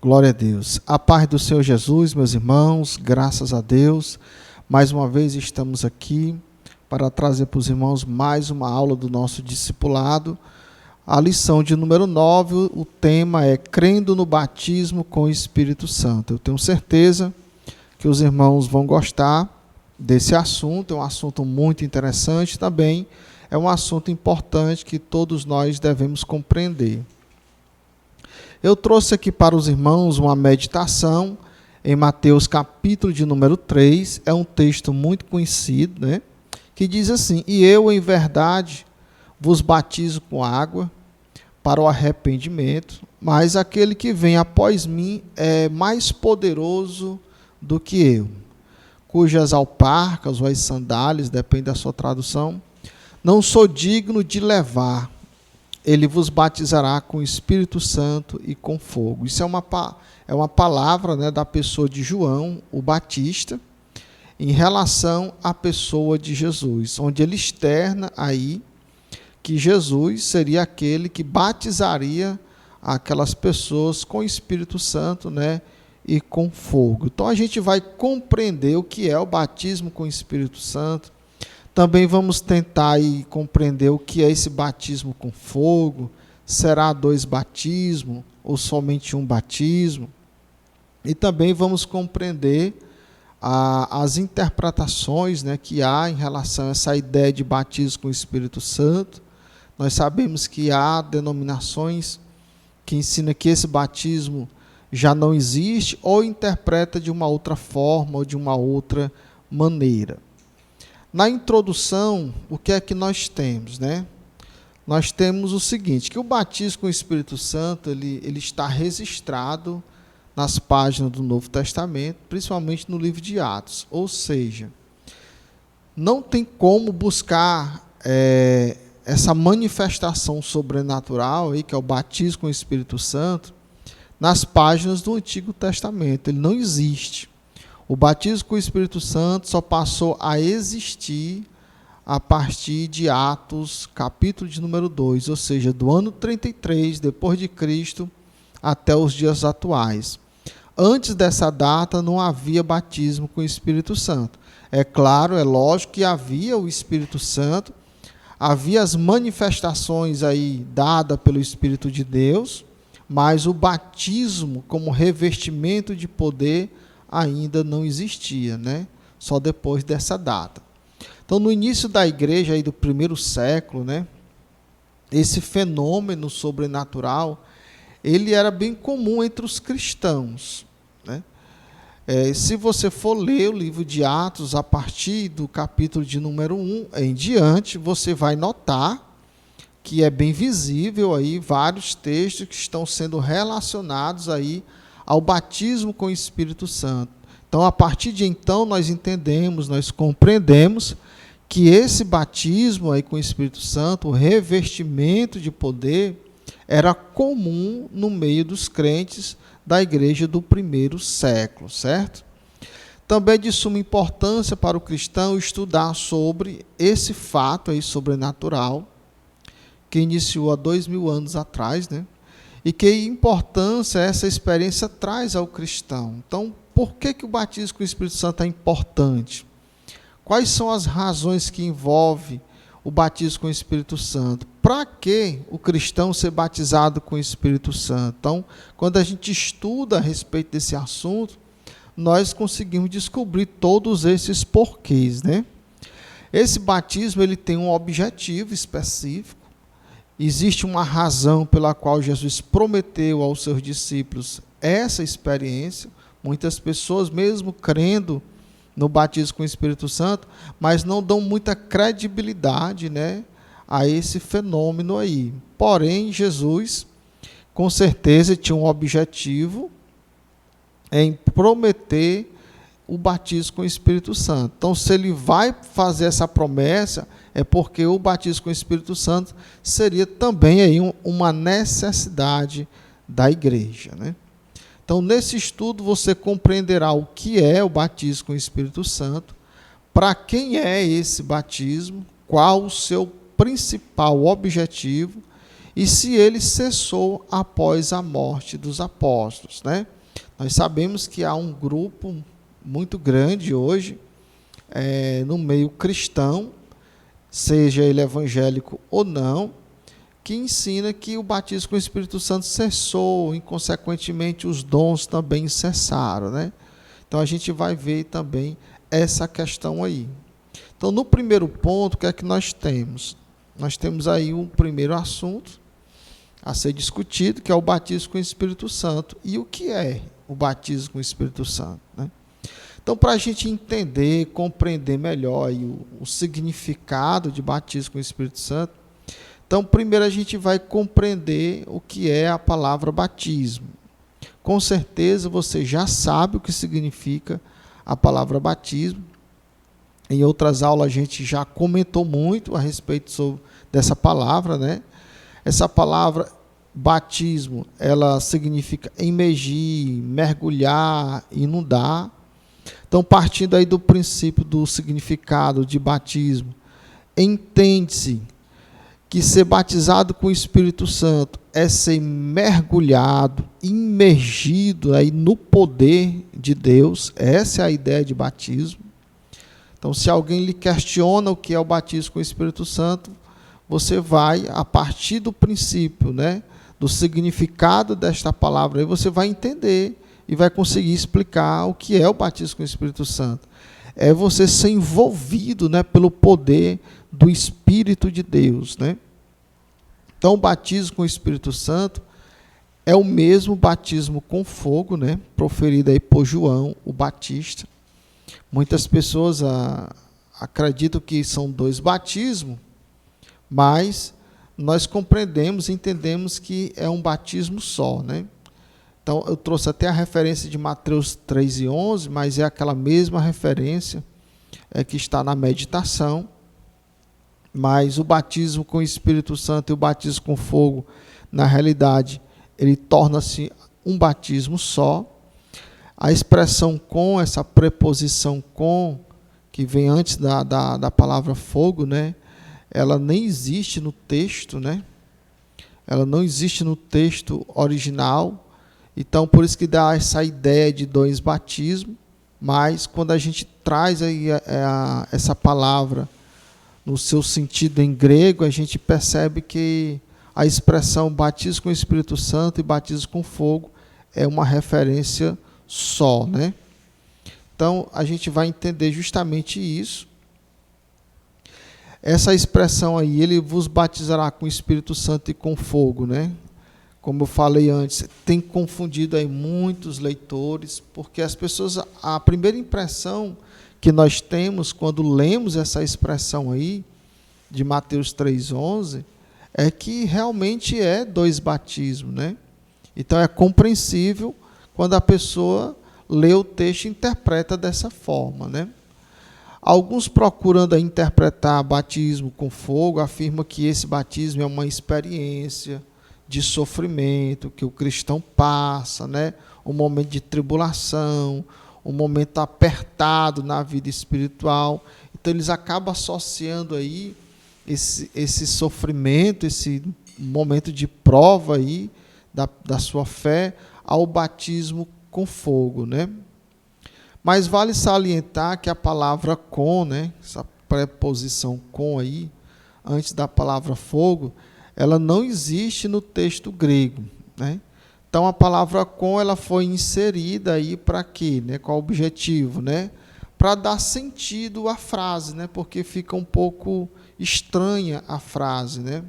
Glória a Deus. A paz do Senhor Jesus, meus irmãos, graças a Deus. Mais uma vez estamos aqui para trazer para os irmãos mais uma aula do nosso discipulado. A lição de número 9, o tema é crendo no batismo com o Espírito Santo. Eu tenho certeza que os irmãos vão gostar desse assunto, é um assunto muito interessante também, é um assunto importante que todos nós devemos compreender. Eu trouxe aqui para os irmãos uma meditação em Mateus capítulo de número 3, é um texto muito conhecido, né? Que diz assim: e eu, em verdade, vos batizo com água para o arrependimento, mas aquele que vem após mim é mais poderoso do que eu, cujas alparcas ou as sandálias, depende da sua tradução, não sou digno de levar. Ele vos batizará com o Espírito Santo e com fogo. Isso é uma palavra, né, da pessoa de João, o Batista, em relação à pessoa de Jesus, onde ele externa aí que Jesus seria aquele que batizaria aquelas pessoas com o Espírito Santo, né, e com fogo. Então a gente vai compreender o que é o batismo com o Espírito Santo. Também vamos tentar aí compreender o que é esse batismo com fogo. Será 2 batismos ou somente um batismo? E também vamos compreender as interpretações, né, que há em relação a essa ideia de batismo com o Espírito Santo. Nós sabemos que há denominações que ensinam que esse batismo já não existe ou interpreta de uma outra forma ou de uma outra maneira. Na introdução, o que é que nós temos, né? Nós temos o seguinte, que o batismo com o Espírito Santo, ele está registrado nas páginas do Novo Testamento, principalmente no livro de Atos. Ou seja, não tem como buscar essa manifestação sobrenatural, aí, que é o batismo com o Espírito Santo, nas páginas do Antigo Testamento. Ele não existe. O batismo com o Espírito Santo só passou a existir a partir de Atos, capítulo de número 2, ou seja, do ano 33 depois de Cristo até os dias atuais. Antes dessa data não havia batismo com o Espírito Santo. É claro, é lógico que havia o Espírito Santo, havia as manifestações aí dadas pelo Espírito de Deus, mas o batismo como revestimento de poder ainda não existia, né? Só depois dessa data. Então, no início da igreja aí do primeiro século, né, esse fenômeno sobrenatural, ele era bem comum entre os cristãos, né? Se você for ler o livro de Atos, a partir do capítulo de número 1 em diante, você vai notar que é bem visível aí vários textos que estão sendo relacionados aí ao batismo com o Espírito Santo. Então, a partir de então, nós entendemos, nós compreendemos que esse batismo aí com o Espírito Santo, o revestimento de poder, era comum no meio dos crentes da igreja do primeiro século, certo? Também é de suma importância para o cristão estudar sobre esse fato aí sobrenatural, que iniciou há 2000 anos atrás, né? E que importância essa experiência traz ao cristão. Então, por que o batismo com o Espírito Santo é importante? Quais são as razões que envolvem o batismo com o Espírito Santo? Para que o cristão ser batizado com o Espírito Santo? Então, quando a gente estuda a respeito desse assunto, nós conseguimos descobrir todos esses porquês, né? Esse batismo ele tem um objetivo específico. Existe uma razão pela qual Jesus prometeu aos seus discípulos essa experiência. Muitas pessoas, mesmo crendo no batismo com o Espírito Santo, mas não dão muita credibilidade, né, a esse fenômeno aí. Porém, Jesus, com certeza, tinha um objetivo em prometer o batismo com o Espírito Santo. Então, se ele vai fazer essa promessa, é porque o batismo com o Espírito Santo seria também aí uma necessidade da igreja, né? Então, nesse estudo, você compreenderá o que é o batismo com o Espírito Santo, para quem é esse batismo, qual o seu principal objetivo e se ele cessou após a morte dos apóstolos, né? Nós sabemos que há um grupo muito grande hoje, no meio cristão, seja ele evangélico ou não, que ensina que o batismo com o Espírito Santo cessou, e consequentemente os dons também cessaram, né? Então a gente vai ver também essa questão aí. Então, no primeiro ponto, o que é que nós temos? Nós temos aí um primeiro assunto a ser discutido, que é o batismo com o Espírito Santo. E o que é o batismo com o Espírito Santo, né? Então, para a gente entender, compreender melhor aí o significado de batismo com o Espírito Santo, então, primeiro a gente vai compreender o que é a palavra batismo. Com certeza você já sabe o que significa a palavra batismo. Em outras aulas a gente já comentou muito a respeito dessa palavra, né? Essa palavra batismo, ela significa imergir, mergulhar, inundar. Então, partindo aí do princípio do significado de batismo, entende-se que ser batizado com o Espírito Santo é ser mergulhado, imergido aí no poder de Deus. Essa é a ideia de batismo. Então, se alguém lhe questiona o que é o batismo com o Espírito Santo, você vai, a partir do princípio, né, do significado desta palavra, aí você vai entender e vai conseguir explicar o que é o batismo com o Espírito Santo. É você ser envolvido, né, pelo poder do Espírito de Deus, né? Então, o batismo com o Espírito Santo é o mesmo batismo com fogo, né, proferido aí por João, o Batista. Muitas pessoas acreditam que são dois batismos, mas nós compreendemos, entendemos que é um batismo só, né? Então, eu trouxe até a referência de Mateus 3:11, mas é aquela mesma referência que está na meditação. Mas o batismo com o Espírito Santo e o batismo com fogo, na realidade, ele torna-se um batismo só. A expressão com, essa preposição com, que vem antes da palavra fogo, né? Ela nem existe no texto, né? Ela não existe no texto original. Então, por isso que dá essa ideia de dois batismos. Mas, quando a gente traz aí essa palavra no seu sentido em grego, a gente percebe que a expressão batismo com o Espírito Santo e batismo com fogo é uma referência só, né? Então, a gente vai entender justamente isso. Essa expressão aí, ele vos batizará com o Espírito Santo e com fogo, né? Como eu falei antes, tem confundido aí muitos leitores, porque as pessoas, a primeira impressão que nós temos quando lemos essa expressão aí, de Mateus 3:11, é que realmente é dois batismos, né? Então é compreensível quando a pessoa lê o texto e interpreta dessa forma, né? Alguns, procurando interpretar batismo com fogo, afirmam que esse batismo é uma experiência de sofrimento que o cristão passa, né? Um momento de tribulação, um momento apertado na vida espiritual. Então eles acabam associando aí esse sofrimento, esse momento de prova aí da sua fé ao batismo com fogo, né? Mas vale salientar que a palavra com, né, essa preposição com aí, antes da palavra fogo, ela não existe no texto grego, né? Então a palavra com, ela foi inserida aí para quê, né? Qual o objetivo, né? Para dar sentido à frase, né? Porque fica um pouco estranha a frase, né?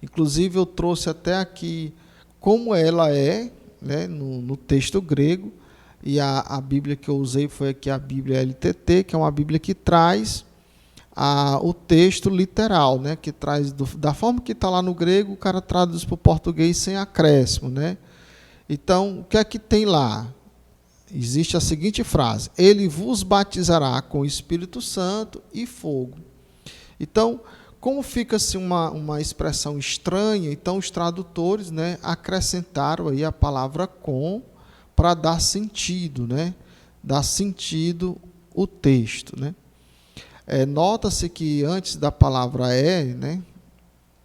Inclusive eu trouxe até aqui como ela é, né, no texto grego, e a Bíblia que eu usei foi aqui a Bíblia LTT, que é uma Bíblia que traz o texto literal, né, que traz da forma que está lá no grego, o cara traduz para o português sem acréscimo, né? Então, o que é que tem lá? Existe a seguinte frase: ele vos batizará com o Espírito Santo e fogo. Então, como fica-se uma expressão estranha, então os tradutores, né, acrescentaram aí a palavra com para dar sentido, né? Dar sentido o texto, né? Nota-se que antes da palavra né,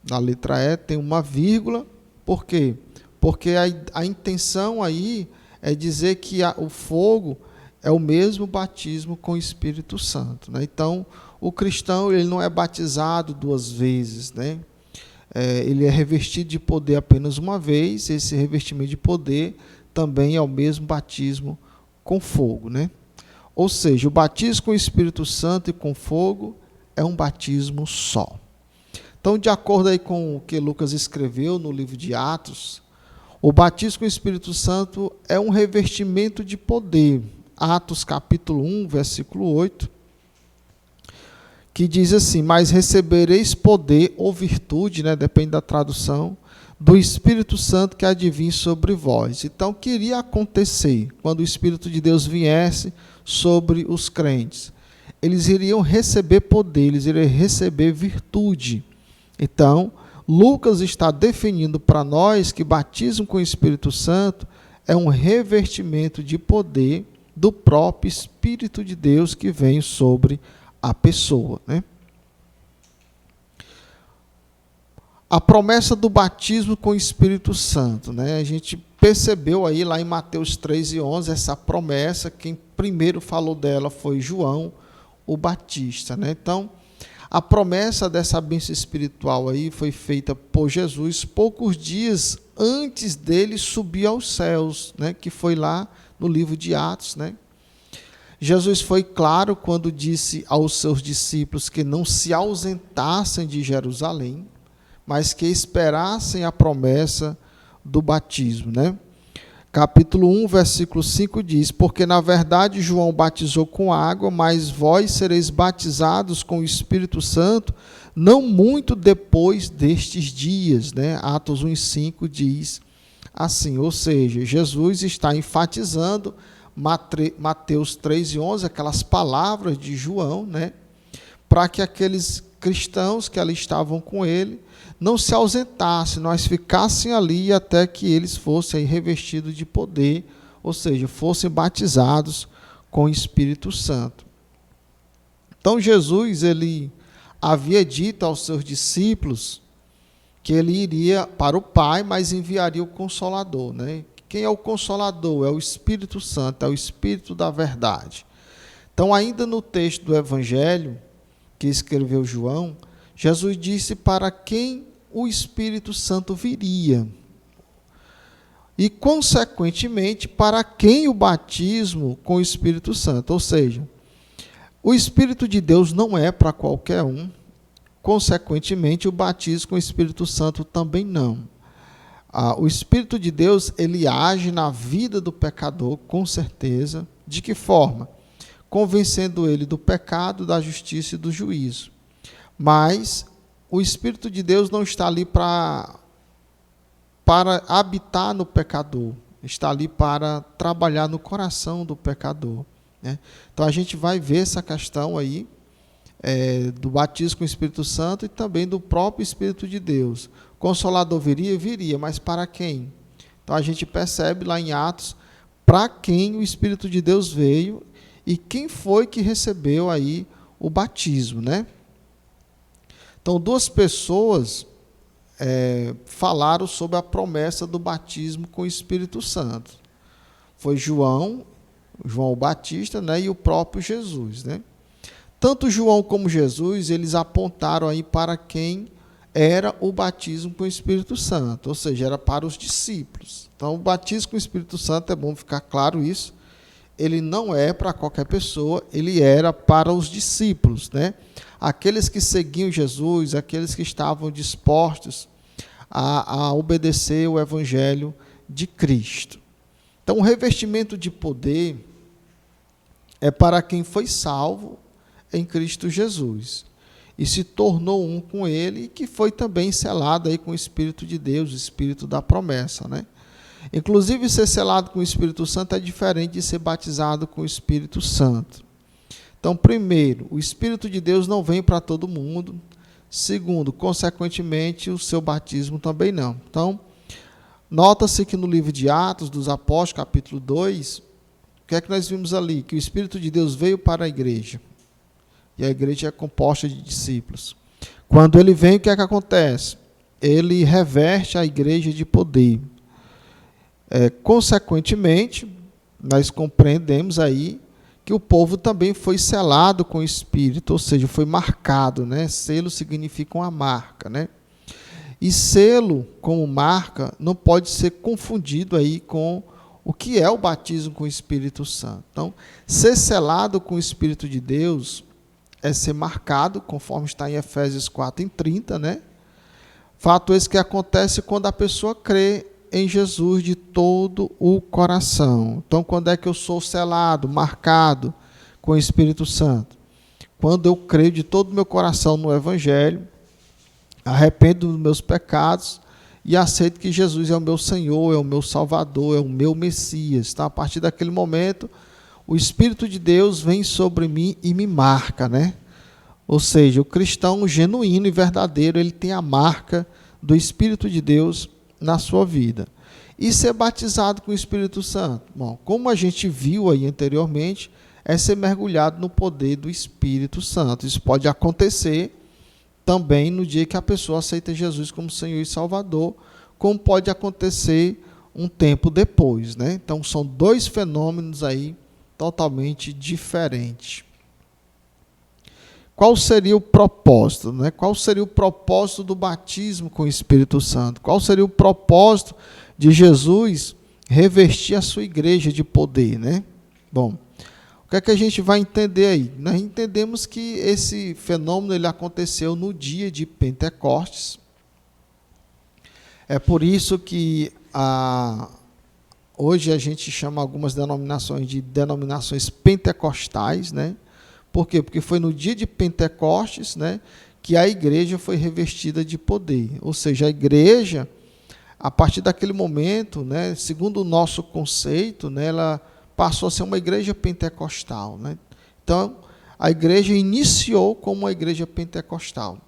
da letra E, tem uma vírgula. Por quê? Porque a intenção aí é dizer que o fogo é o mesmo batismo com o Espírito Santo, né? Então, o cristão ele não é batizado duas vezes, né? Ele é revestido de poder apenas uma vez. Esse revestimento de poder também é o mesmo batismo com fogo, né? Ou seja, o batismo com o Espírito Santo e com fogo é um batismo só. Então, de acordo aí com o que Lucas escreveu no livro de Atos, o batismo com o Espírito Santo é um revestimento de poder. Atos capítulo 1, versículo 8, que diz assim: mas recebereis poder ou virtude, né, depende da tradução, do Espírito Santo que há de vir sobre vós. Então, o que iria acontecer quando o Espírito de Deus viesse sobre os crentes? Eles iriam receber poder, eles iriam receber virtude. Então, Lucas está definindo para nós que batismo com o Espírito Santo é um revestimento de poder do próprio Espírito de Deus que vem sobre a pessoa, né? A promessa do batismo com o Espírito Santo, né? A gente percebeu aí lá em Mateus 3:11 essa promessa. Quem primeiro falou dela foi João, o Batista, né? Então, a promessa dessa bênção espiritual aí foi feita por Jesus poucos dias antes dele subir aos céus, né? Que foi lá no livro de Atos, né? Jesus foi claro quando disse aos seus discípulos que não se ausentassem de Jerusalém, mas que esperassem a promessa do batismo, né? Capítulo 1, versículo 5 diz: porque na verdade João batizou com água, mas vós sereis batizados com o Espírito Santo não muito depois destes dias, né? Atos 1:5 diz assim, ou seja, Jesus está enfatizando Mateus 3:11, aquelas palavras de João, né? Para que aqueles cristãos que ali estavam com ele não se ausentassem, nós ficassem ali até que eles fossem revestidos de poder, ou seja, fossem batizados com o Espírito Santo. Então Jesus, ele havia dito aos seus discípulos que ele iria para o Pai, mas enviaria o Consolador, né? Quem é o Consolador? É o Espírito Santo, é o Espírito da verdade. Então, ainda no texto do Evangelho que escreveu João, Jesus disse para quem o Espírito Santo viria e, consequentemente, para quem o batismo com o Espírito Santo. Ou seja, o Espírito de Deus não é para qualquer um, consequentemente, o batismo com o Espírito Santo também não. O Espírito de Deus, ele age na vida do pecador, com certeza. De que forma? Convencendo ele do pecado, da justiça e do juízo. Mas o Espírito de Deus não está ali para habitar no pecador, está ali para trabalhar no coração do pecador, né? Então a gente vai ver essa questão aí do batismo com o Espírito Santo e também do próprio Espírito de Deus. Consolador viria, mas para quem? Então a gente percebe lá em Atos para quem o Espírito de Deus veio e quem foi que recebeu aí o batismo, né? Então, duas pessoas falaram sobre a promessa do batismo com o Espírito Santo. Foi João o Batista, né, e o próprio Jesus, né? Tanto João como Jesus, eles apontaram aí para quem era o batismo com o Espírito Santo, ou seja, era para os discípulos. Então, o batismo com o Espírito Santo, é bom ficar claro isso, ele não é para qualquer pessoa, ele era para os discípulos, né? Aqueles que seguiam Jesus, aqueles que estavam dispostos a obedecer o Evangelho de Cristo. Então, o revestimento de poder é para quem foi salvo em Cristo Jesus e se tornou um com ele, e que foi também selado aí com o Espírito de Deus, o Espírito da promessa, né? Inclusive, ser selado com o Espírito Santo é diferente de ser batizado com o Espírito Santo. Então, primeiro, o Espírito de Deus não vem para todo mundo. Segundo, consequentemente, o seu batismo também não. Então, nota-se que no livro de Atos dos Apóstolos, capítulo 2, o que é que nós vimos ali? Que o Espírito de Deus veio para a igreja. E a igreja é composta de discípulos. Quando ele vem, o que é que acontece? Ele reveste a igreja de poder. Consequentemente, nós compreendemos aí que o povo também foi selado com o Espírito, ou seja, foi marcado, né? Selo significa uma marca, né? E selo, como marca, não pode ser confundido aí com o que é o batismo com o Espírito Santo. Então, ser selado com o Espírito de Deus é ser marcado, conforme está em Efésios 4:30, né? Fato esse que acontece quando a pessoa crê em Jesus de todo o coração. Então, quando é que eu sou selado, marcado com o Espírito Santo? Quando eu creio de todo o meu coração no Evangelho, arrependo dos meus pecados e aceito que Jesus é o meu Senhor, é o meu Salvador, é o meu Messias. Então, a partir daquele momento, o Espírito de Deus vem sobre mim e me marca, né? Ou seja, o cristão genuíno e verdadeiro, ele tem a marca do Espírito de Deus na sua vida. E ser batizado com o Espírito Santo? Bom, como a gente viu aí anteriormente, é ser mergulhado no poder do Espírito Santo. Isso pode acontecer também no dia que a pessoa aceita Jesus como Senhor e Salvador, como pode acontecer um tempo depois, né? Então, são dois fenômenos aí totalmente diferentes. Qual seria o propósito, né? Qual seria o propósito do batismo com o Espírito Santo? Qual seria o propósito de Jesus revestir a sua igreja de poder, né? Bom, o que é que a gente vai entender aí? Nós entendemos que esse fenômeno ele aconteceu no dia de Pentecostes. É por isso que hoje a gente chama algumas denominações de denominações pentecostais, né? Por quê? Porque foi no dia de Pentecostes, né, que a igreja foi revestida de poder. Ou seja, a igreja, a partir daquele momento, né, segundo o nosso conceito, né, ela passou a ser uma igreja pentecostal, né? Então, a igreja iniciou como uma igreja pentecostal.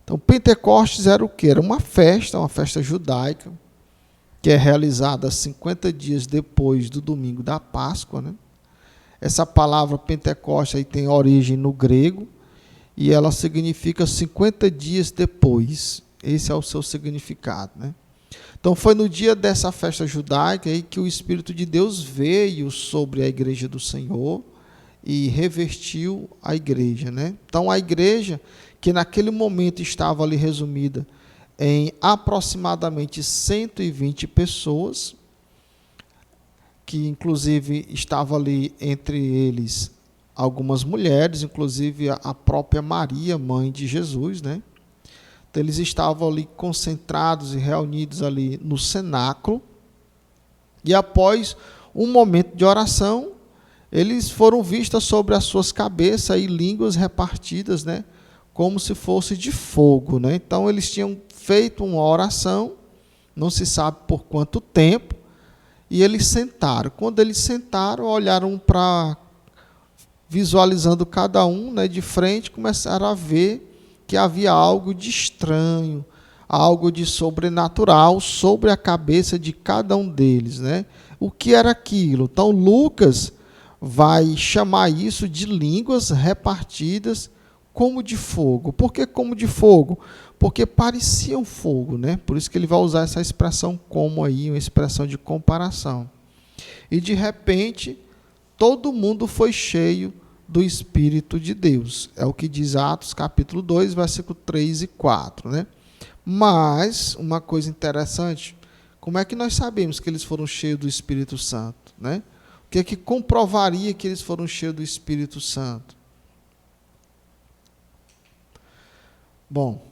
Então, Pentecostes era o quê? Era uma festa judaica, que é realizada 50 dias depois do domingo da Páscoa, né? Essa palavra Pentecostes aí tem origem no grego e ela significa 50 dias depois. Esse é o seu significado, né? Então, foi no dia dessa festa judaica aí que o Espírito de Deus veio sobre a igreja do Senhor e revestiu a igreja, né? Então, a igreja, que naquele momento estava ali resumida em aproximadamente 120 pessoas, que inclusive estava ali entre eles algumas mulheres, inclusive a própria Maria, mãe de Jesus, né? Então, eles estavam ali concentrados e reunidos ali no cenáculo, e após um momento de oração, eles foram vistas sobre as suas cabeças aí línguas repartidas, né? Como se fosse de fogo, né? Então, eles tinham feito uma oração, não se sabe por quanto tempo, e eles sentaram. Quando eles sentaram, olharam para, visualizando cada um, né, de frente, começaram a ver que havia algo de estranho, algo de sobrenatural sobre a cabeça de cada um deles, né? O que era aquilo? Então, Lucas vai chamar isso de línguas repartidas como de fogo. Por que como de fogo? Porque pareciam fogo, né? Por isso que ele vai usar essa expressão como aí, uma expressão de comparação. E de repente, todo mundo foi cheio do Espírito de Deus. É o que diz Atos capítulo 2, versículo 3 e 4, né? Mas, uma coisa interessante, como é que nós sabemos que eles foram cheios do Espírito Santo, né? O que é que comprovaria que eles foram cheios do Espírito Santo? Bom,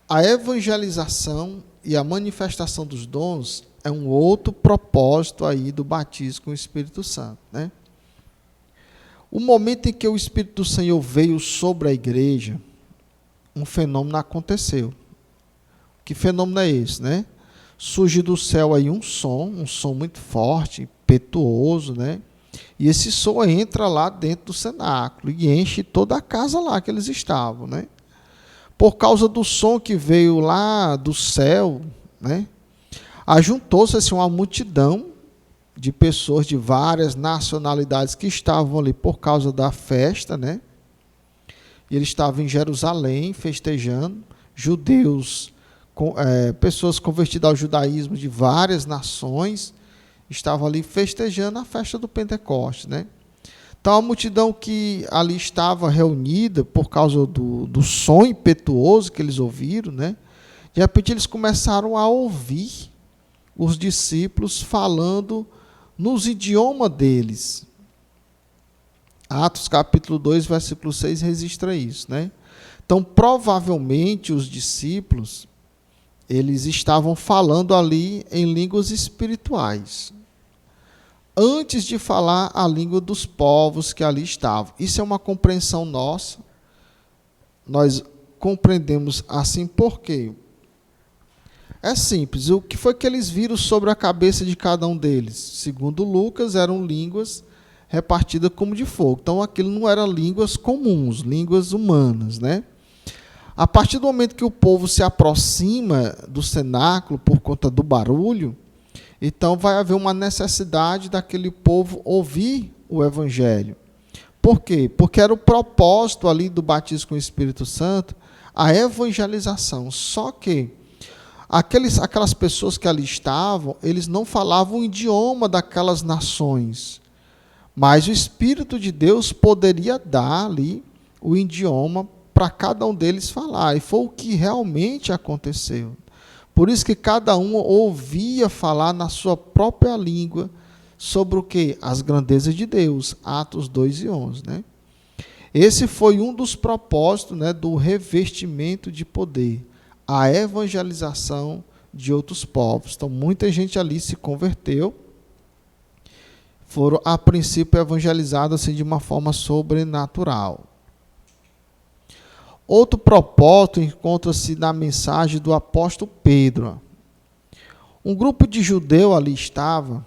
a evangelização e a manifestação dos dons é um outro propósito aí do batismo com o Espírito Santo, né? O momento em que o Espírito do Senhor veio sobre a igreja, um fenômeno aconteceu. Que fenômeno é esse, né? Surge do céu aí um som muito forte, impetuoso, né? E esse som entra lá dentro do cenáculo e enche toda a casa lá que eles estavam, né? Por causa do som que veio lá do céu, né? Ajuntou-se assim, uma multidão de pessoas de várias nacionalidades que estavam ali por causa da festa, né? E eles estavam em Jerusalém festejando, judeus pessoas convertidas ao judaísmo de várias nações estavam ali festejando a festa do Pentecostes, né? Então, a multidão que ali estava reunida por causa do som impetuoso que eles ouviram, né? De repente, eles começaram a ouvir os discípulos falando nos idiomas deles. Atos capítulo 2, versículo 6 registra isso, né? Então, provavelmente, os discípulos, eles estavam falando ali em línguas espirituais, antes de falar a língua dos povos que ali estavam. Isso é uma compreensão nossa. Nós compreendemos assim por quê? É simples. O que foi que eles viram sobre a cabeça de cada um deles? Segundo Lucas, eram línguas repartidas como de fogo. Então, aquilo não eram línguas comuns, línguas humanas, né? A partir do momento que o povo se aproxima do cenáculo por conta do barulho, então vai haver uma necessidade daquele povo ouvir o Evangelho. Por quê? Porque era o propósito ali do batismo com o Espírito Santo, a evangelização. Só que aquelas pessoas que ali estavam, eles não falavam o idioma daquelas nações, mas o Espírito de Deus poderia dar ali o idioma para cada um deles falar, e foi o que realmente aconteceu. Por isso que cada um ouvia falar na sua própria língua sobre o quê? As grandezas de Deus, Atos 2 e 11, né? Esse foi um dos propósitos, né, do revestimento de poder, a evangelização de outros povos. Então, muita gente ali se converteu, foram, a princípio, evangelizados assim, de uma forma sobrenatural. Outro propósito encontra-se na mensagem do apóstolo Pedro. Um grupo de judeus ali estava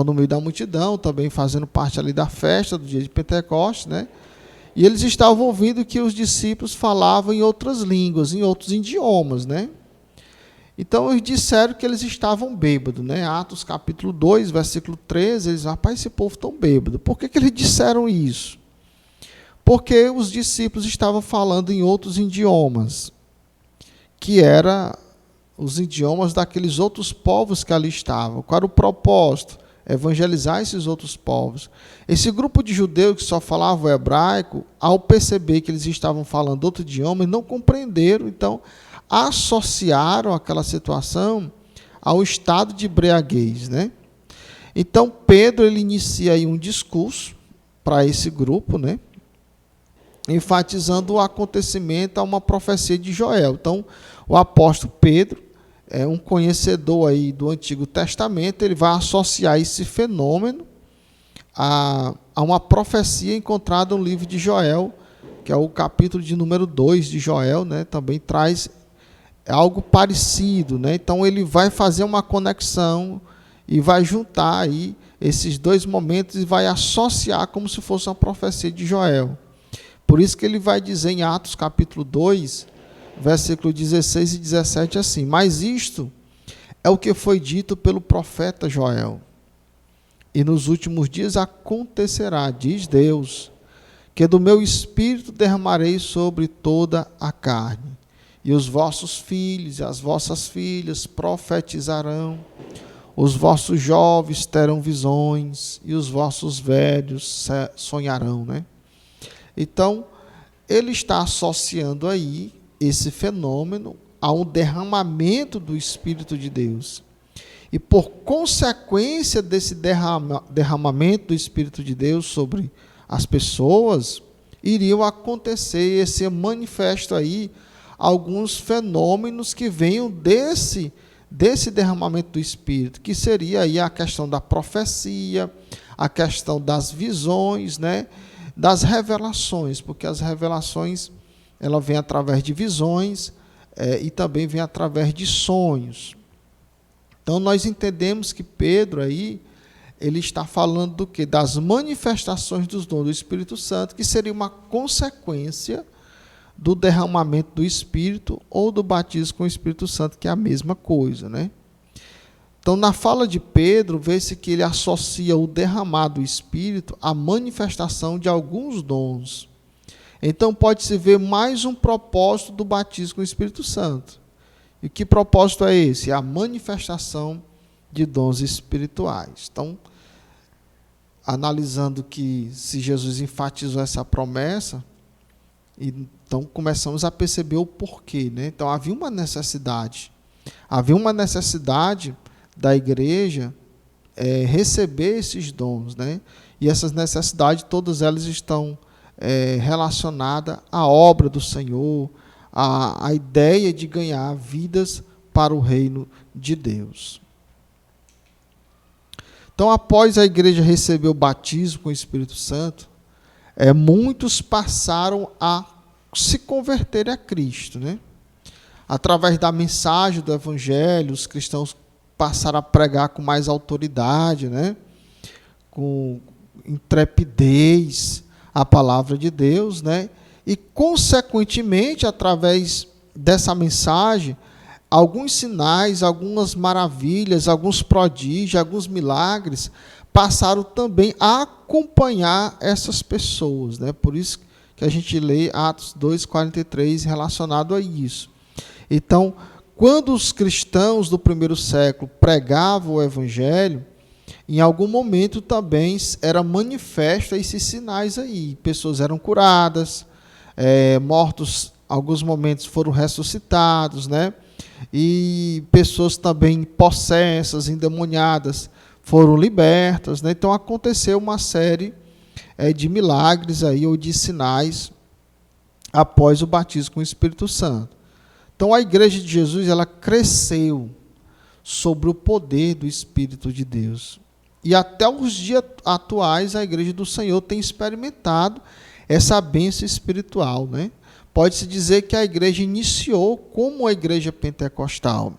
no meio da multidão, também fazendo parte ali da festa do dia de Pentecostes, né? E eles estavam ouvindo que os discípulos falavam em outras línguas, em outros idiomas, né? Então, eles disseram que eles estavam bêbados, né? Atos capítulo 2, versículo 13, eles, rapaz, esse povo tão bêbado. Por que eles disseram isso? Porque os discípulos estavam falando em outros idiomas, que eram os idiomas daqueles outros povos que ali estavam. Qual era o propósito? Evangelizar esses outros povos. Esse grupo de judeus que só falavam hebraico, ao perceber que eles estavam falando outro idioma, não compreenderam, então associaram aquela situação ao estado de embriaguez, né? Então Pedro ele inicia aí um discurso para esse grupo, né? Enfatizando o acontecimento a uma profecia de Joel. Então, o apóstolo Pedro é um conhecedor aí do Antigo Testamento, ele vai associar esse fenômeno a uma profecia encontrada no livro de Joel, que é o capítulo de número 2 de Joel, né? Também traz algo parecido, né? Então, ele vai fazer uma conexão e vai juntar aí esses dois momentos e vai associar como se fosse uma profecia de Joel. Por isso que ele vai dizer em Atos capítulo 2, versículo 16 e 17 assim: mas isto é o que foi dito pelo profeta Joel. E nos últimos dias acontecerá, diz Deus, que do meu espírito derramarei sobre toda a carne. E os vossos filhos e as vossas filhas profetizarão, os vossos jovens terão visões, e os vossos velhos sonharão, né? Então, ele está associando aí esse fenômeno a um derramamento do Espírito de Deus. E por consequência desse derramamento do Espírito de Deus sobre as pessoas, iriam acontecer esse manifesto aí, alguns fenômenos que venham desse derramamento do Espírito, que seria aí a questão da profecia, a questão das visões, né? Das revelações, porque as revelações ela vem através de visões e também vem através de sonhos. Então nós entendemos que Pedro aí ele está falando do que? Das manifestações dos dons do Espírito Santo, que seria uma consequência do derramamento do Espírito ou do batismo com o Espírito Santo, que é a mesma coisa, né? Então, na fala de Pedro, vê-se que ele associa o derramar do Espírito à manifestação de alguns dons. Então pode-se ver mais um propósito do batismo com o Espírito Santo. E que propósito é esse? É a manifestação de dons espirituais. Então, analisando que se Jesus enfatizou essa promessa, então começamos a perceber o porquê, né? Então havia uma necessidade da igreja receber esses dons, né? E essas necessidades, todas elas estão relacionadas à obra do Senhor, à ideia de ganhar vidas para o reino de Deus. Então, após a igreja receber o batismo com o Espírito Santo, muitos passaram a se converterem a Cristo, né? Através da mensagem do Evangelho, os cristãos passaram a pregar com mais autoridade, né? Com intrepidez a palavra de Deus, né? E, consequentemente, através dessa mensagem, alguns sinais, algumas maravilhas, alguns prodígios, alguns milagres passaram também a acompanhar essas pessoas, né? Por isso que a gente lê Atos 2:43 relacionado a isso. Então, quando os cristãos do primeiro século pregavam o Evangelho, em algum momento também era manifesto esses sinais aí. Pessoas eram curadas, mortos, em alguns momentos foram ressuscitados, né? E pessoas também possessas, endemoniadas, foram libertas, né? Então aconteceu uma série de milagres aí, ou de sinais após o batismo com o Espírito Santo. Então a igreja de Jesus, ela cresceu sobre o poder do Espírito de Deus. E até os dias atuais a igreja do Senhor tem experimentado essa bênção espiritual, né? Pode-se dizer que a igreja iniciou como a igreja pentecostal.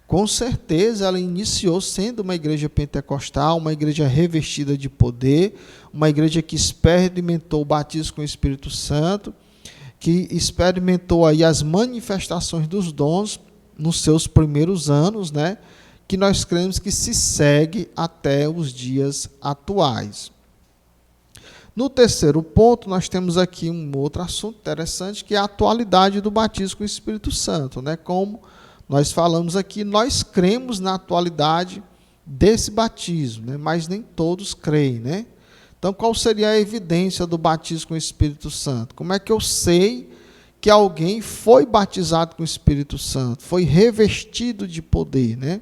Com certeza ela iniciou sendo uma igreja pentecostal, uma igreja revestida de poder, uma igreja que experimentou o batismo com o Espírito Santo, que experimentou aí as manifestações dos dons nos seus primeiros anos, né? Que nós cremos que se segue até os dias atuais. No terceiro ponto, nós temos aqui um outro assunto interessante, que é a atualidade do batismo com o Espírito Santo, né? Como nós falamos aqui, nós cremos na atualidade desse batismo, né? Mas nem todos creem, né? Então, qual seria a evidência do batismo com o Espírito Santo? Como é que eu sei que alguém foi batizado com o Espírito Santo, foi revestido de poder, né?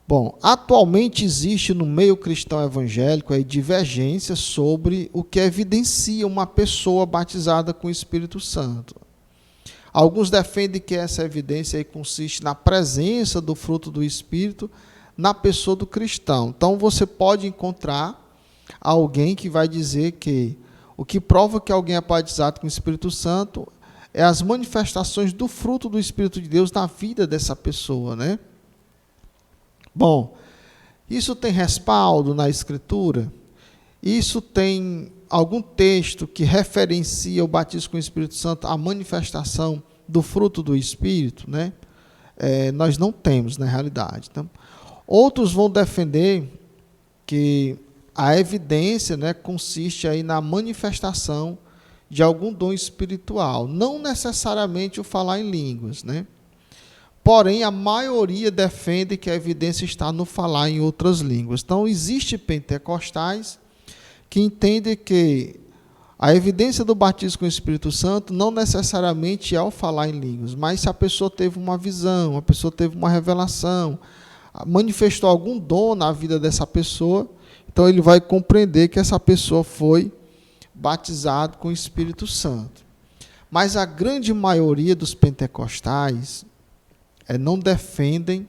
Bom, atualmente existe no meio cristão evangélico aí divergência sobre o que evidencia uma pessoa batizada com o Espírito Santo. Alguns defendem que essa evidência aí consiste na presença do fruto do Espírito na pessoa do cristão. Então você pode encontrar alguém que vai dizer que o que prova que alguém é batizado com o Espírito Santo é as manifestações do fruto do Espírito de Deus na vida dessa pessoa, né? Bom, isso tem respaldo na Escritura? Isso tem algum texto que referencia o batismo com o Espírito Santo, a manifestação do fruto do Espírito, né? Nós não temos, na realidade. Então, outros vão defender que a evidência, né, consiste aí na manifestação de algum dom espiritual, não necessariamente o falar em línguas, né? Porém, a maioria defende que a evidência está no falar em outras línguas. Então, existem pentecostais que entendem que a evidência do batismo com o Espírito Santo não necessariamente é o falar em línguas, mas se a pessoa teve uma visão, a pessoa teve uma revelação, manifestou algum dom na vida dessa pessoa, então ele vai compreender que essa pessoa foi batizada com o Espírito Santo. Mas a grande maioria dos pentecostais não defendem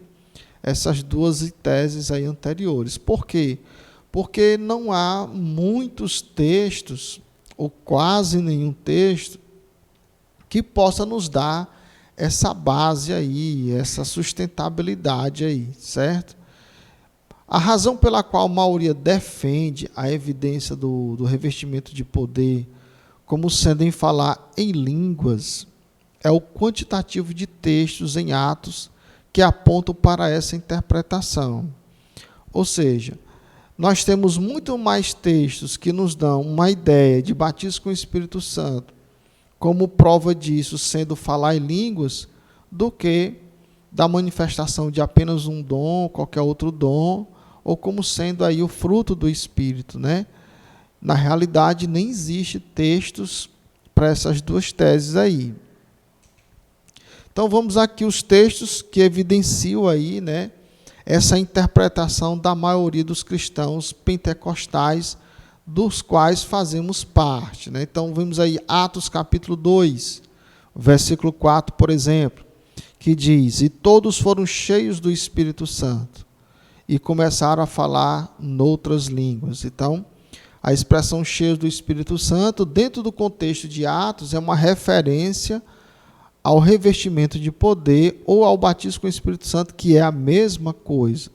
essas duas teses aí anteriores. Por quê? Porque não há muitos textos, ou quase nenhum texto, que possa nos dar essa base aí, essa sustentabilidade aí, certo? A razão pela qual a maioria defende a evidência do revestimento de poder como sendo em falar em línguas é o quantitativo de textos em Atos que apontam para essa interpretação. Ou seja, nós temos muito mais textos que nos dão uma ideia de batismo com o Espírito Santo, como prova disso sendo falar em línguas, do que da manifestação de apenas um dom, qualquer outro dom, ou como sendo aí o fruto do Espírito, né? Na realidade, nem existe textos para essas duas teses aí. Então, vamos aqui os textos que evidenciam aí, né, essa interpretação da maioria dos cristãos pentecostais, dos quais fazemos parte, né? Então, vemos aí Atos capítulo 2, versículo 4, por exemplo, que diz: e todos foram cheios do Espírito Santo e começaram a falar noutras línguas. Então, a expressão cheios do Espírito Santo, dentro do contexto de Atos, é uma referência ao revestimento de poder ou ao batismo com o Espírito Santo, que é a mesma coisa.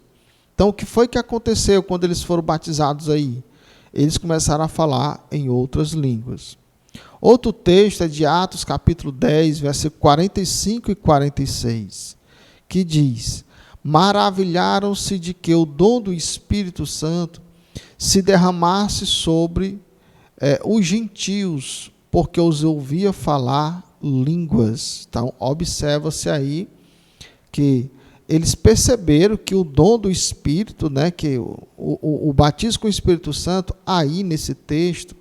Então, o que foi que aconteceu quando eles foram batizados aí? Eles começaram a falar em outras línguas. Outro texto é de Atos, capítulo 10, versículos 45 e 46, que diz: maravilharam-se de que o dom do Espírito Santo se derramasse sobre os gentios, porque os ouvia falar línguas. Então, observa-se aí que eles perceberam que o dom do Espírito, né, que o batismo com o Espírito Santo, aí nesse texto,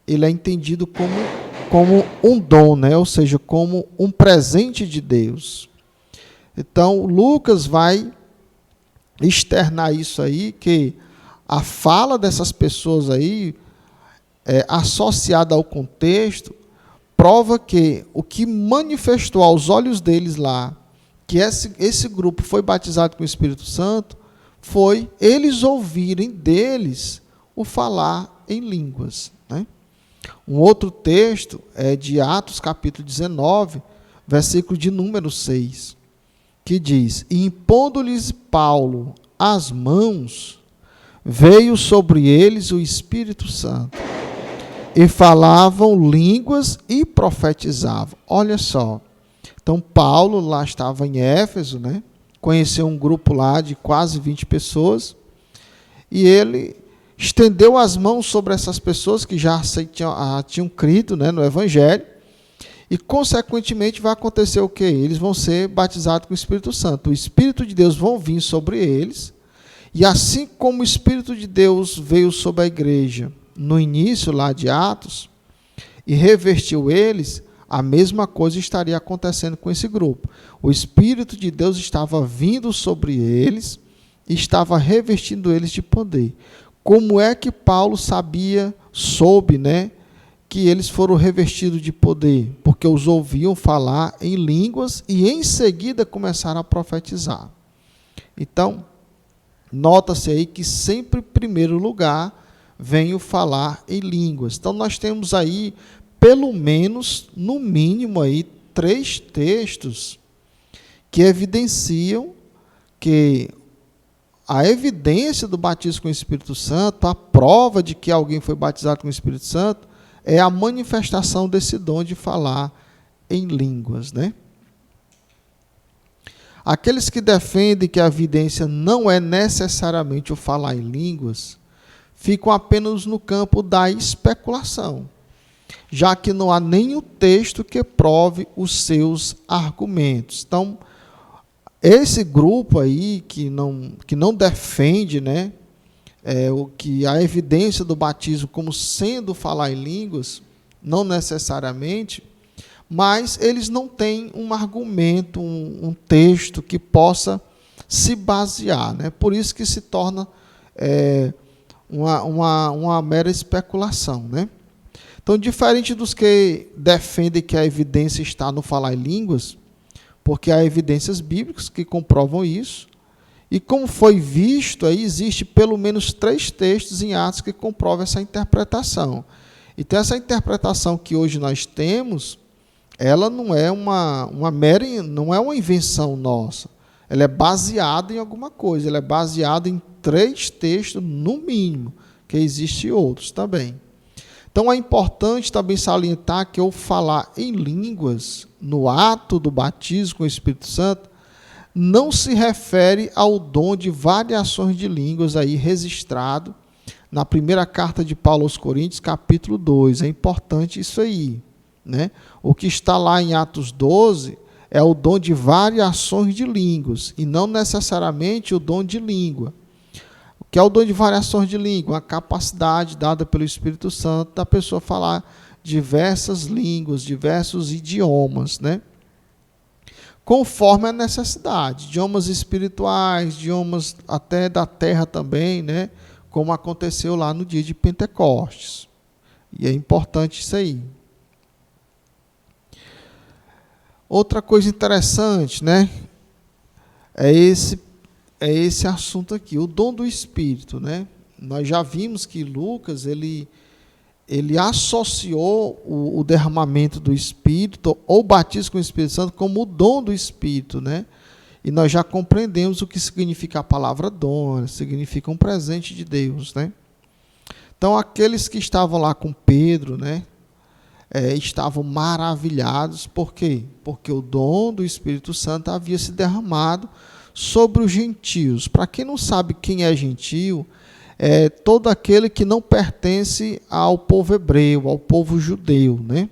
ele é entendido como um dom, né, ou seja, como um presente de Deus. Então, Lucas vai externar isso aí, que a fala dessas pessoas aí, associada ao contexto, prova que o que manifestou aos olhos deles lá, que esse grupo foi batizado com o Espírito Santo, foi eles ouvirem deles o falar em línguas, né? Um outro texto é de Atos capítulo 19, versículo de número 6, que diz: e impondo-lhes Paulo as mãos, veio sobre eles o Espírito Santo, e falavam línguas e profetizavam. Olha só. Então, Paulo lá estava em Éfeso, né? Conheceu um grupo lá de quase 20 pessoas, e ele estendeu as mãos sobre essas pessoas que já tinham crido, né, no Evangelho, e, consequentemente, vai acontecer o quê? Eles vão ser batizados com o Espírito Santo. O Espírito de Deus vai vir sobre eles, e assim como o Espírito de Deus veio sobre a igreja no início lá de Atos, e revestiu eles, a mesma coisa estaria acontecendo com esse grupo. O Espírito de Deus estava vindo sobre eles, e estava revestindo eles de poder. Como é que Paulo soube, né, que eles foram revestidos de poder? Porque os ouviam falar em línguas e em seguida começaram a profetizar. Então, nota-se aí que sempre em primeiro lugar vem o falar em línguas. Então, nós temos aí, pelo menos, no mínimo, aí, 3 textos que evidenciam que a evidência do batismo com o Espírito Santo, a prova de que alguém foi batizado com o Espírito Santo, é a manifestação desse dom de falar em línguas, né? Aqueles que defendem que a evidência não é necessariamente o falar em línguas, ficam apenas no campo da especulação, já que não há nenhum texto que prove os seus argumentos. Então, esse grupo aí que não defende, né, que a evidência do batismo como sendo falar em línguas, não necessariamente, mas eles não têm um argumento, um texto que possa se basear, né? Por isso que se torna uma mera especulação, né? Então, diferente dos que defendem que a evidência está no falar em línguas, porque há evidências bíblicas que comprovam isso, e como foi visto, aí existe pelo menos 3 textos em Atos que comprovam essa interpretação. Então, essa interpretação que hoje nós temos, ela não é não é uma invenção nossa. Ela é baseada em alguma coisa, ela é baseada em 3 textos, no mínimo, que existem outros também. Então, é importante também salientar que o falar em línguas, no ato do batismo com o Espírito Santo, não se refere ao dom de variações de línguas aí registrado na primeira carta de Paulo aos Coríntios, capítulo 2. É importante isso aí, né? O que está lá em Atos 12 é o dom de variações de línguas, e não necessariamente o dom de língua. O que é o dom de variações de língua? A capacidade dada pelo Espírito Santo da pessoa falar diversas línguas, diversos idiomas, né? Conforme a necessidade, idiomas espirituais, idiomas até da terra também, né? Como aconteceu lá no dia de Pentecostes. E é importante isso aí. Outra coisa interessante, né? É esse assunto aqui, o dom do Espírito, né? Nós já vimos que Lucas, ele associou o derramamento do Espírito, ou o batismo com o Espírito Santo, como o dom do Espírito, né? E nós já compreendemos o que significa a palavra dom, significa um presente de Deus, né? Então, aqueles que estavam lá com Pedro, né? Estavam maravilhados. Por quê? Porque o dom do Espírito Santo havia se derramado sobre os gentios. Para quem não sabe quem é gentio, é todo aquele que não pertence ao povo hebreu, ao povo judeu, né?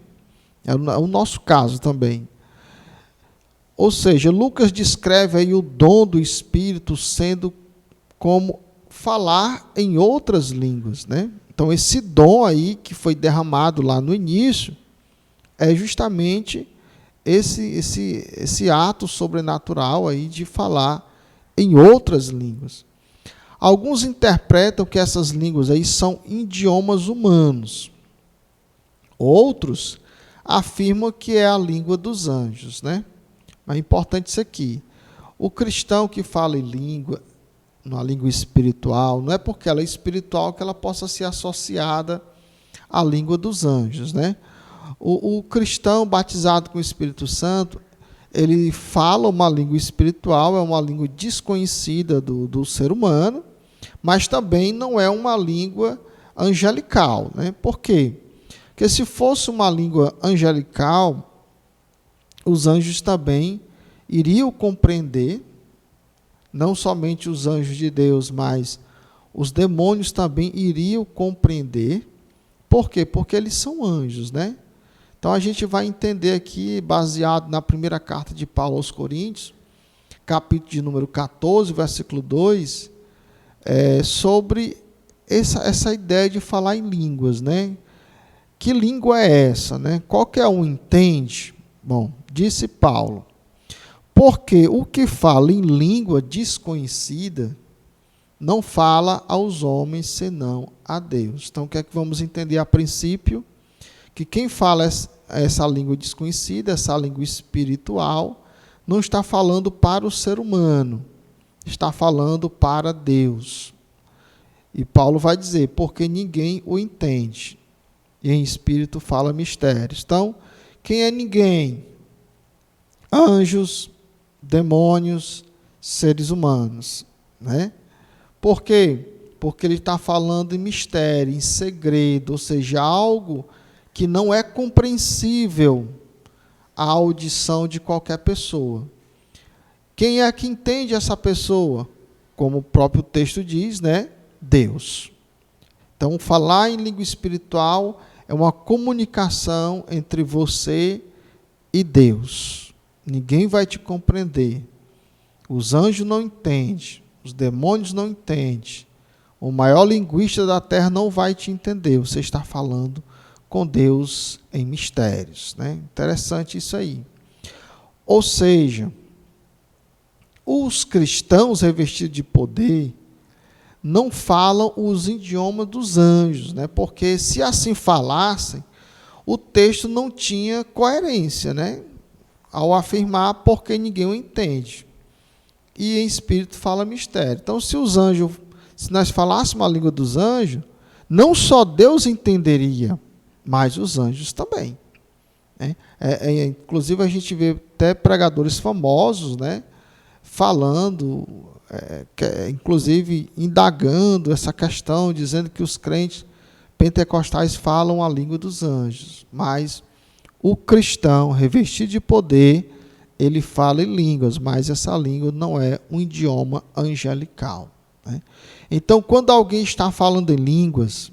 É o nosso caso também. Ou seja, Lucas descreve aí o dom do Espírito sendo como falar em outras línguas, né? Então, esse dom aí que foi derramado lá no início é justamente esse ato sobrenatural aí de falar em outras línguas. Alguns interpretam que essas línguas aí são idiomas humanos. Outros afirmam que é a língua dos anjos, né? Mas é importante isso aqui. O cristão que fala em língua, uma língua espiritual, não é porque ela é espiritual que ela possa ser associada à língua dos anjos, né? O cristão batizado com o Espírito Santo, ele fala uma língua espiritual, é uma língua desconhecida do ser humano, mas também não é uma língua angelical, né? Por quê? Porque se fosse uma língua angelical, os anjos também iriam compreender, não somente os anjos de Deus, mas os demônios também iriam compreender. Por quê? Porque eles são anjos, né? Então a gente vai entender aqui, baseado na primeira carta de Paulo aos Coríntios, capítulo de número 14, versículo 2, sobre essa ideia de falar em línguas, né? Que língua é essa, né? Qualquer um entende? Bom, disse Paulo, porque o que fala em língua desconhecida não fala aos homens senão a Deus. Então, o que é que vamos entender a princípio? Que quem fala essa língua desconhecida, essa língua espiritual, não está falando para o ser humano, está falando para Deus. E Paulo vai dizer, porque ninguém o entende, e em espírito fala mistérios. Então, quem é ninguém? Anjos, demônios, seres humanos, né? Por quê? Porque ele está falando em mistério, em segredo, ou seja, algo que não é compreensível à audição de qualquer pessoa. Quem é que entende essa pessoa? Como o próprio texto diz, né? Deus. Então, falar em língua espiritual é uma comunicação entre você e Deus. Ninguém vai te compreender. Os anjos não entendem, os demônios não entendem. O maior linguista da terra não vai te entender. Você está falando com Deus em mistérios, né? Interessante isso aí. Ou seja, os cristãos revestidos de poder não falam os idiomas dos anjos, né? Porque se assim falassem, o texto não tinha coerência, né? Ao afirmar porque ninguém o entende. E em espírito fala mistério. Então, se nós falássemos a língua dos anjos, não só Deus entenderia, mas os anjos também. Né? Inclusive, a gente vê até pregadores famosos, né? Falando, inclusive indagando essa questão, dizendo que os crentes pentecostais falam a língua dos anjos, mas o cristão revestido de poder, ele fala em línguas, mas essa língua não é um idioma angelical. né? Então, quando alguém está falando em línguas,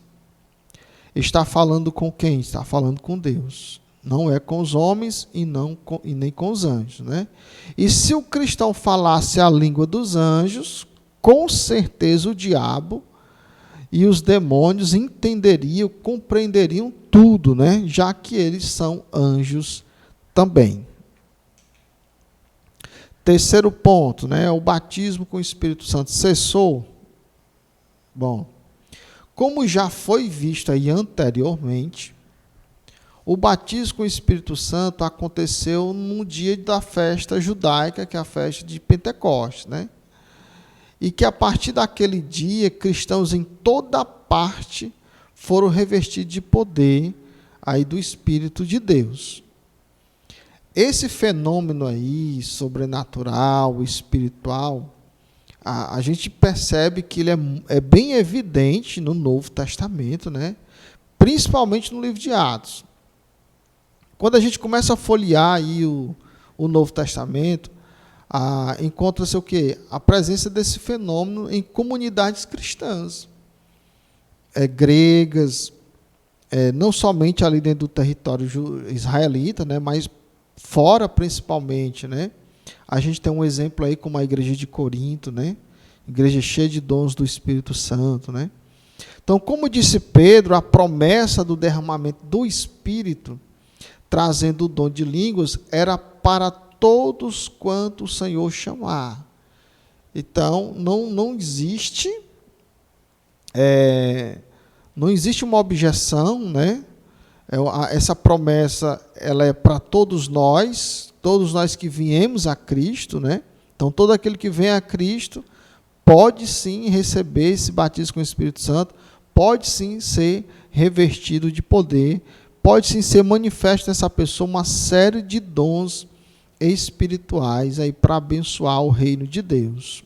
está falando com quem? Está falando com Deus. Não é com os homens e nem com os anjos, né? E se o cristão falasse a língua dos anjos, com certeza o diabo e os demônios entenderiam, compreenderiam tudo, né? Já que eles são anjos também. Terceiro ponto, né? O batismo com o Espírito Santo cessou. Bom, como já foi visto aí anteriormente, o batismo com o Espírito Santo aconteceu no dia da festa judaica, que é a festa de Pentecostes, né? E que a partir daquele dia, cristãos em toda parte foram revestidos de poder aí do Espírito de Deus. Esse fenômeno aí, sobrenatural, espiritual, a gente percebe que ele é bem evidente no Novo Testamento, né? Principalmente no livro de Atos. Quando a gente começa a folhear aí o Novo Testamento, encontra-se o quê? A presença desse fenômeno em comunidades cristãs, gregas, não somente ali dentro do território israelita, né, mas fora principalmente, né? A gente tem um exemplo aí como a igreja de Corinto, né? Igreja cheia de dons do Espírito Santo, né? Então, como disse Pedro, a promessa do derramamento do Espírito, trazendo o dom de línguas, era para todos quanto o Senhor chamar. Então, não existe uma objeção, né? Essa promessa ela é para todos nós que viemos a Cristo, né? Então, todo aquele que vem a Cristo pode sim receber esse batismo com o Espírito Santo, pode sim ser revestido de poder, pode sim ser manifesto nessa pessoa uma série de dons espirituais aí para abençoar o reino de Deus.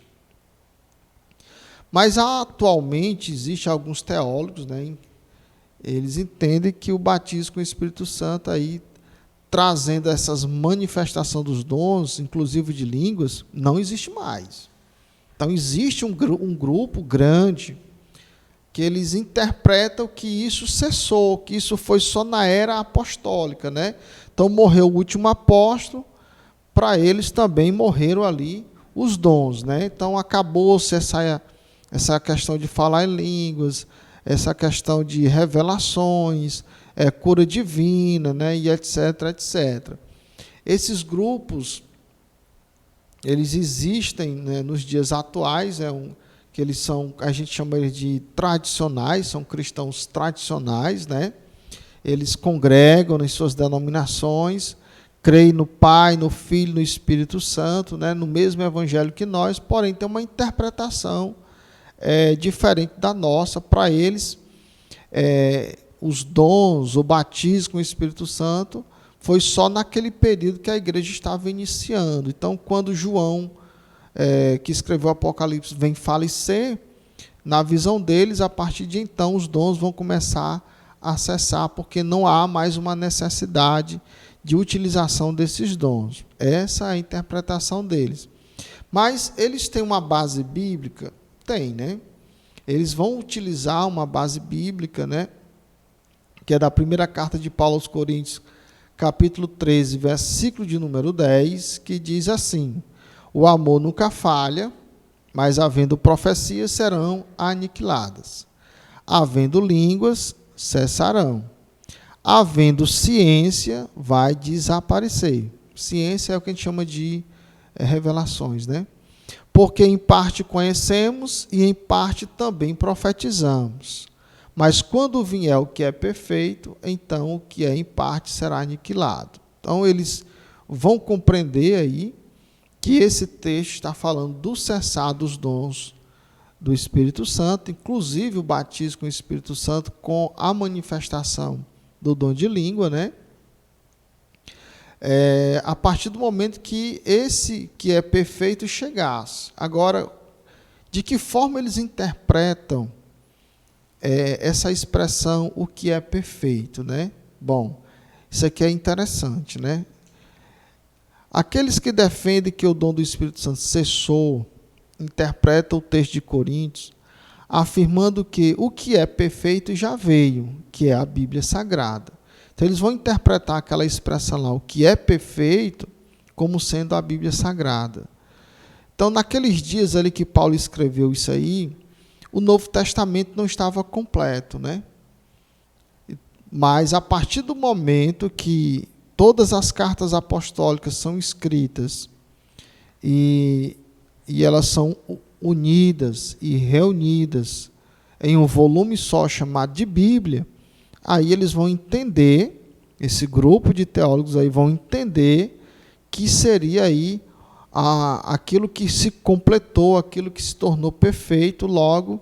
Mas atualmente existem alguns teólogos, né? Eles entendem que o batismo com o Espírito Santo aí trazendo essas manifestações dos dons, inclusive de línguas, não existe mais. Então existe um grupo grande que eles interpretam que isso cessou, que isso foi só na era apostólica, né? Então morreu o último apóstolo, para eles também morreram ali os dons, né? Então acabou-se essa questão de falar em línguas, essa questão de revelações, cura divina, né? E etc, etc. Esses grupos, eles existem, né, nos dias atuais, que eles são, a gente chama eles de tradicionais, são cristãos tradicionais, né? Eles congregam nas suas denominações, creem no Pai, no Filho, no Espírito Santo, né? No mesmo evangelho que nós, porém tem uma interpretação diferente da nossa. Para eles, os dons, o batismo com o Espírito Santo foi só naquele período que a igreja estava iniciando. Então, quando João, que escreveu o Apocalipse, vem falecer, na visão deles, a partir de então, os dons vão começar a cessar, porque não há mais uma necessidade de utilização desses dons. Essa é a interpretação deles. Mas eles têm uma base bíblica? Tem, né? Eles vão utilizar uma base bíblica, né? Que é da primeira carta de Paulo aos Coríntios, capítulo 13, versículo de número 10, que diz assim: o amor nunca falha, mas havendo profecias serão aniquiladas. Havendo línguas, cessarão. Havendo ciência, vai desaparecer. Ciência é o que a gente chama de revelações, né? Porque em parte conhecemos e em parte também profetizamos. Mas quando vier o que é perfeito, então o que é em parte será aniquilado. Então eles vão compreender aí que esse texto está falando do cessar dos dons do Espírito Santo, inclusive o batismo com o Espírito Santo, com a manifestação do dom de língua, né? A partir do momento que esse que é perfeito chegasse. Agora, de que forma eles interpretam essa expressão, o que é perfeito, né? Bom, isso aqui é interessante, né? Aqueles que defendem que o dom do Espírito Santo cessou interpreta o texto de Coríntios afirmando que o que é perfeito já veio, que é a Bíblia Sagrada. Então eles vão interpretar aquela expressão lá, o que é perfeito, como sendo a Bíblia Sagrada. Então, naqueles dias ali que Paulo escreveu isso aí, o Novo Testamento não estava completo, né? Mas a partir do momento que todas as cartas apostólicas são escritas e elas são unidas e reunidas em um volume só chamado de Bíblia, aí eles vão entender, esse grupo de teólogos aí vão entender que seria aí aquilo que se completou, aquilo que se tornou perfeito, logo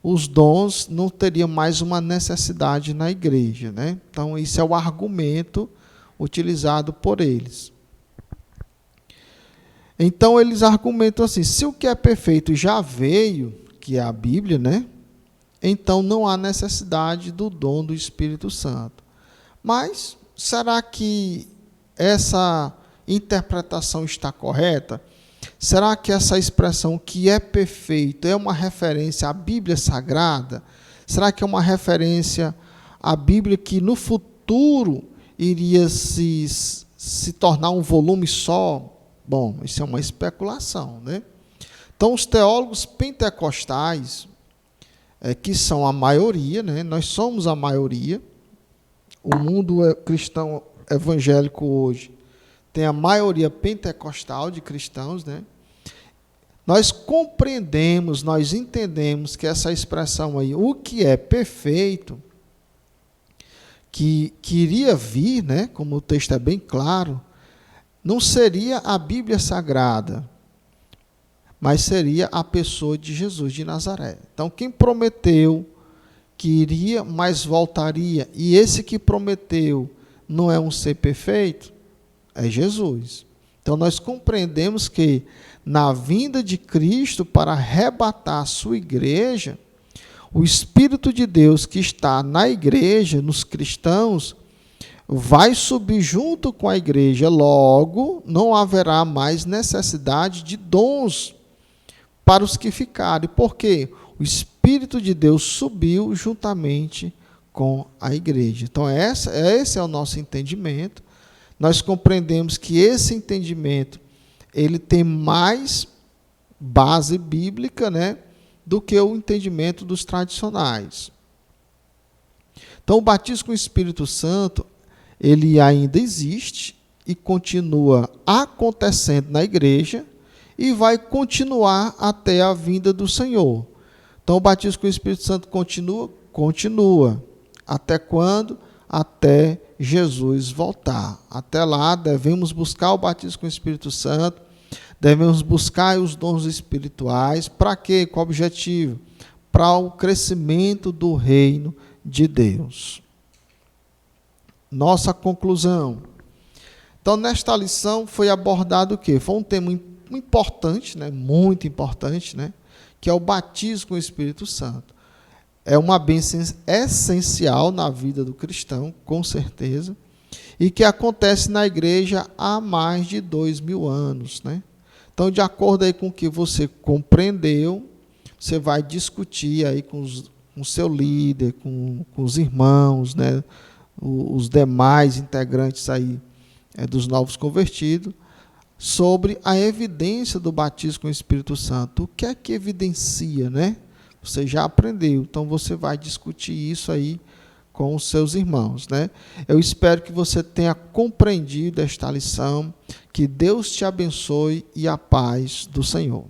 os dons não teriam mais uma necessidade na igreja, né? Então, esse é o argumento utilizado por eles. Então, eles argumentam assim, se o que é perfeito já veio, que é a Bíblia, né? Então, não há necessidade do dom do Espírito Santo. Mas, será que essa interpretação está correta? Será que essa expressão que é perfeito é uma referência à Bíblia Sagrada? Será que é uma referência à Bíblia que no futuro iria se tornar um volume só? Bom, isso é uma especulação, né? Então, os teólogos pentecostais, que são a maioria, né? Nós somos a maioria, o mundo cristão evangélico hoje tem a maioria pentecostal de cristãos, né? Nós compreendemos, nós entendemos que essa expressão aí, o que é perfeito, que iria vir, né? Como o texto é bem claro, não seria a Bíblia Sagrada, mas seria a pessoa de Jesus de Nazaré. Então, quem prometeu que iria, mas voltaria, e esse que prometeu não é um ser perfeito, é Jesus. Então, nós compreendemos que, na vinda de Cristo para arrebatar a sua igreja, o Espírito de Deus que está na igreja, nos cristãos, vai subir junto com a igreja, logo não haverá mais necessidade de dons para os que ficarem. Por quê? O Espírito de Deus subiu juntamente com a igreja. Então, esse é o nosso entendimento. Nós compreendemos que esse entendimento ele tem mais base bíblica, né, do que o entendimento dos tradicionais. Então, o batismo com o Espírito Santo ele ainda existe e continua acontecendo na igreja e vai continuar até a vinda do Senhor. Então, o batismo com o Espírito Santo continua. Até quando? Até Jesus voltar. Até lá, devemos buscar o batismo com o Espírito Santo, devemos buscar os dons espirituais. Para quê? Qual o objetivo? Para o crescimento do reino de Deus. Nossa conclusão. Então, nesta lição foi abordado o quê? Foi um tema importante, né? Muito importante, né? Que é o batismo com o Espírito Santo. É uma bênção essencial na vida do cristão, com certeza, e que acontece na igreja há mais de 2000 anos, né? Então, de acordo aí com o que você compreendeu, você vai discutir aí com o seu líder, com os irmãos, né? Os demais integrantes aí dos novos convertidos, sobre a evidência do batismo com o Espírito Santo. O que é que evidencia, né? Você já aprendeu, então você vai discutir isso aí com os seus irmãos, né? Eu espero que você tenha compreendido esta lição, que Deus te abençoe e a paz do Senhor.